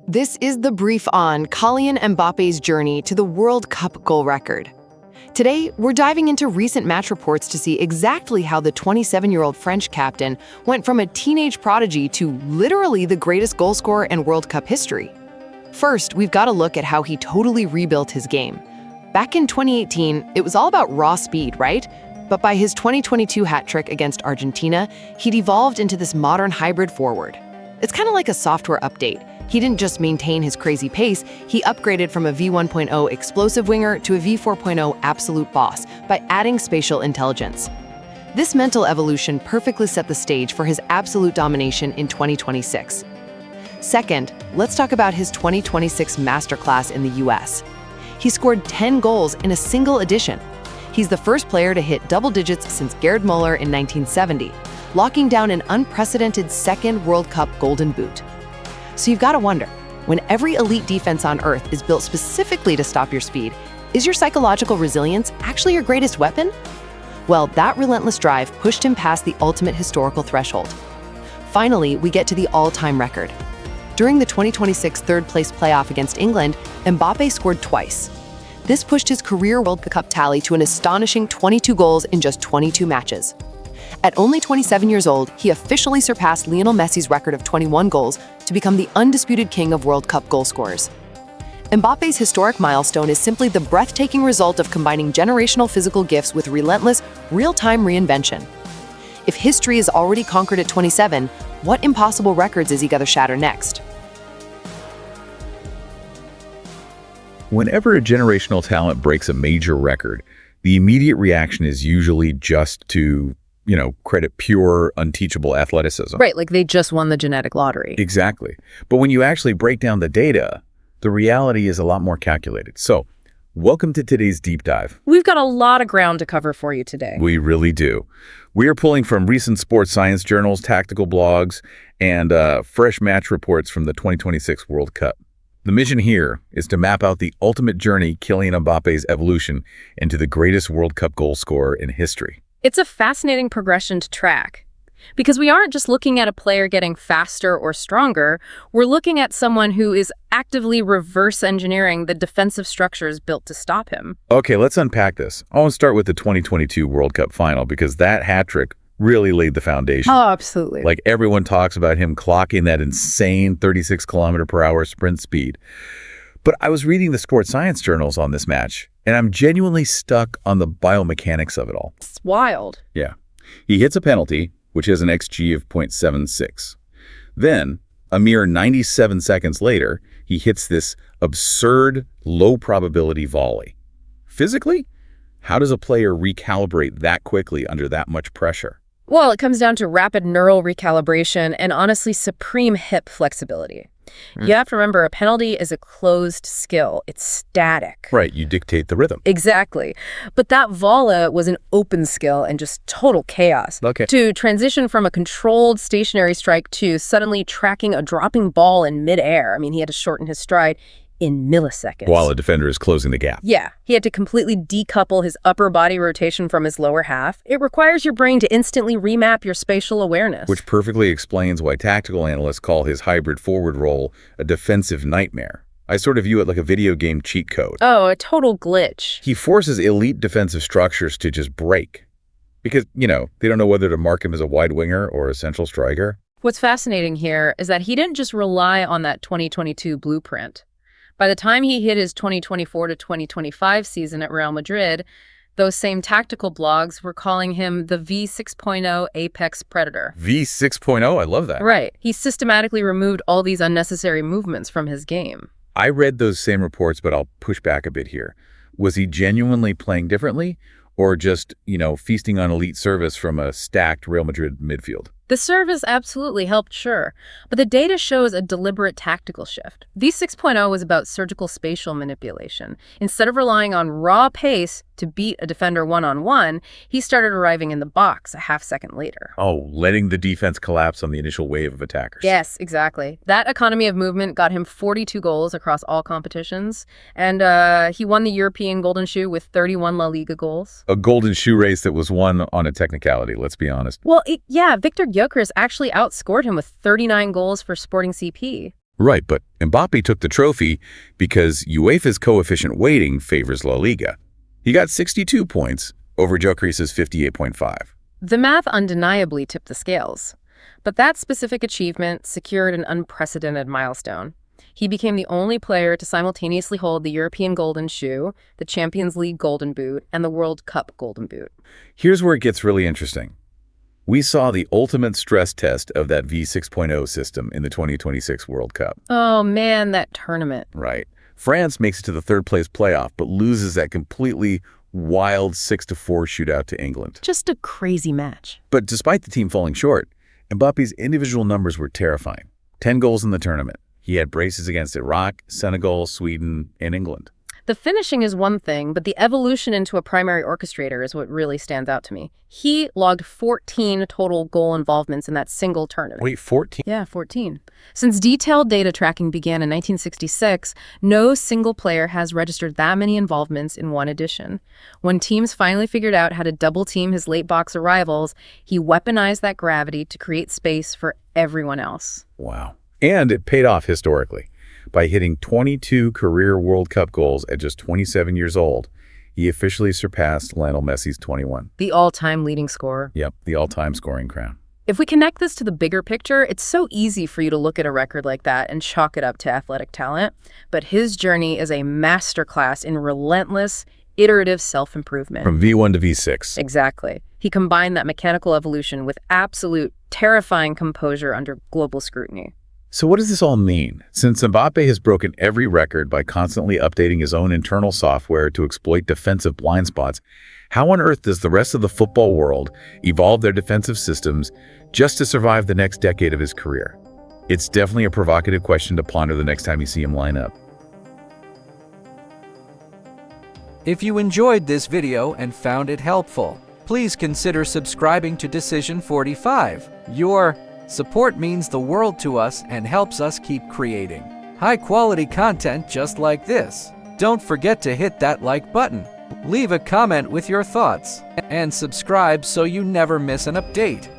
This is the brief on Kylian Mbappe's journey to the World Cup goal record. Today, we're diving into recent match reports to see exactly how the 27-year-old French captain went from a teenage prodigy to literally the greatest goal scorer in World Cup history. First, we've got to look at how he totally rebuilt his game. Back in 2018, it was all about raw speed, right? But by his 2022 hat trick against Argentina, he'd evolved into this modern hybrid forward. It's kind of like a software update. He didn't just maintain his crazy pace, he upgraded from a V1.0 explosive winger to a V4.0 absolute boss by adding spatial intelligence. This mental evolution perfectly set the stage for his absolute domination in 2026. Second, let's talk about his 2026 Masterclass in the US. He scored 10 goals in a single edition. He's the first player to hit double digits since Gerd Muller in 1970, locking down an unprecedented second World Cup Golden Boot. So you've got to wonder, when every elite defense on Earth is built specifically to stop your speed, is your psychological resilience actually your greatest weapon? Well, that relentless drive pushed him past the ultimate historical threshold. Finally, we get to the all-time record. During the 2026 third-place playoff against England, Mbappe scored twice. This pushed his career World Cup tally to an astonishing 22 goals in just 22 matches. At only 27 years old, he officially surpassed Lionel Messi's record of 21 goals to become the undisputed king of World Cup goal scorers. Mbappe's historic milestone is simply the breathtaking result of combining generational physical gifts with relentless, real-time reinvention. If history is already conquered at 27, what impossible records is he going to shatter next? Whenever a generational talent breaks a major record, the immediate reaction is usually just to credit pure, unteachable athleticism. Right, like they just won the genetic lottery. Exactly. But when you actually break down the data, the reality is a lot more calculated. So, welcome to today's deep dive. We've got a lot of ground to cover for you today. We really do. We are pulling from recent sports science journals, tactical blogs, and fresh match reports from the 2026 World Cup. The mission here is to map out the ultimate journey Kylian Mbappe's evolution into the greatest World Cup goal scorer in history. It's a fascinating progression to track, because we aren't just looking at a player getting faster or stronger, we're looking at someone who is actively reverse engineering the defensive structures built to stop him. Okay, let's unpack this. I want to start with the 2022 World Cup final, because that hat trick really laid the foundation. Oh, absolutely. Like everyone talks about him clocking that insane 36-kilometer-per-hour sprint speed. But I was reading the sports science journals on this match, and I'm genuinely stuck on the biomechanics of it all. It's wild. Yeah. He hits a penalty, which has an XG of 0.76. Then, a mere 97 seconds later, he hits this absurd, low-probability volley. Physically, how does a player recalibrate that quickly under that much pressure? Well, it comes down to rapid neural recalibration and honestly supreme hip flexibility. You have to remember, a penalty is a closed skill. It's static. Right, you dictate the rhythm. Exactly. But that volley was an open skill and just total chaos. Okay. To transition from a controlled stationary strike to suddenly tracking a dropping ball in midair, I mean, he had to shorten his stride in milliseconds. While a defender is closing the gap. Yeah, he had to completely decouple his upper body rotation from his lower half. It requires your brain to instantly remap your spatial awareness. Which perfectly explains why tactical analysts call his hybrid forward role a defensive nightmare. I sort of view it like a video game cheat code. Oh, a total glitch. He forces elite defensive structures to just break. Because, they don't know whether to mark him as a wide winger or a central striker. What's fascinating here is that he didn't just rely on that 2022 blueprint. By the time he hit his 2024 to 2025 season at Real Madrid, those same tactical blogs were calling him the V6.0 apex predator. V6.0? I love that. Right. He systematically removed all these unnecessary movements from his game. I read those same reports, but I'll push back a bit here. Was he genuinely playing differently, or just, feasting on elite service from a stacked Real Madrid midfield? The service absolutely helped, sure, but the data shows a deliberate tactical shift. V6.0 was about surgical spatial manipulation. Instead of relying on raw pace to beat a defender one-on-one, he started arriving in the box a half second later. Oh, letting the defense collapse on the initial wave of attackers. Yes, exactly. That economy of movement got him 42 goals across all competitions, and he won the European Golden Shoe with 31 La Liga goals. A golden shoe race that was won on a technicality, let's be honest. Well, yeah, Victor Gyökeres actually outscored him with 39 goals for Sporting CP. Right, but Mbappe took the trophy because UEFA's coefficient weighting favors La Liga. He got 62 points over Gyökeres's 58.5. The math undeniably tipped the scales. But that specific achievement secured an unprecedented milestone. He became the only player to simultaneously hold the European Golden Shoe, the Champions League Golden Boot, and the World Cup Golden Boot. Here's where it gets really interesting. We saw the ultimate stress test of that V6.0 system in the 2026 World Cup. Oh man, that tournament. Right. France makes it to the third-place playoff, but loses that completely wild 6-4 shootout to England. Just a crazy match. But despite the team falling short, Mbappe's individual numbers were terrifying. 10 goals in the tournament. He had braces against Iraq, Senegal, Sweden, and England. The finishing is one thing, but the evolution into a primary orchestrator is what really stands out to me. He logged 14 total goal involvements in that single tournament. Wait, 14? Yeah, 14. Since detailed data tracking began in 1966, no single player has registered that many involvements in one edition. When teams finally figured out how to double-team his late-box arrivals, he weaponized that gravity to create space for everyone else. Wow. And it paid off historically. By hitting 22 career World Cup goals at just 27 years old, he officially surpassed Lionel Messi's 21. The all-time leading scorer. Yep, the all-time scoring crown. If we connect this to the bigger picture, it's so easy for you to look at a record like that and chalk it up to athletic talent. But his journey is a masterclass in relentless, iterative self-improvement. From V1 to V6. Exactly. He combined that mechanical evolution with absolute, terrifying composure under global scrutiny. So what does this all mean? Since Mbappe has broken every record by constantly updating his own internal software to exploit defensive blind spots, how on earth does the rest of the football world evolve their defensive systems just to survive the next decade of his career? It's definitely a provocative question to ponder the next time you see him line up. If you enjoyed this video and found it helpful, please consider subscribing to Decision 45. Your support means the world to us and helps us keep creating high-quality content just like this. Don't forget to hit that like button, leave a comment with your thoughts, and subscribe so you never miss an update.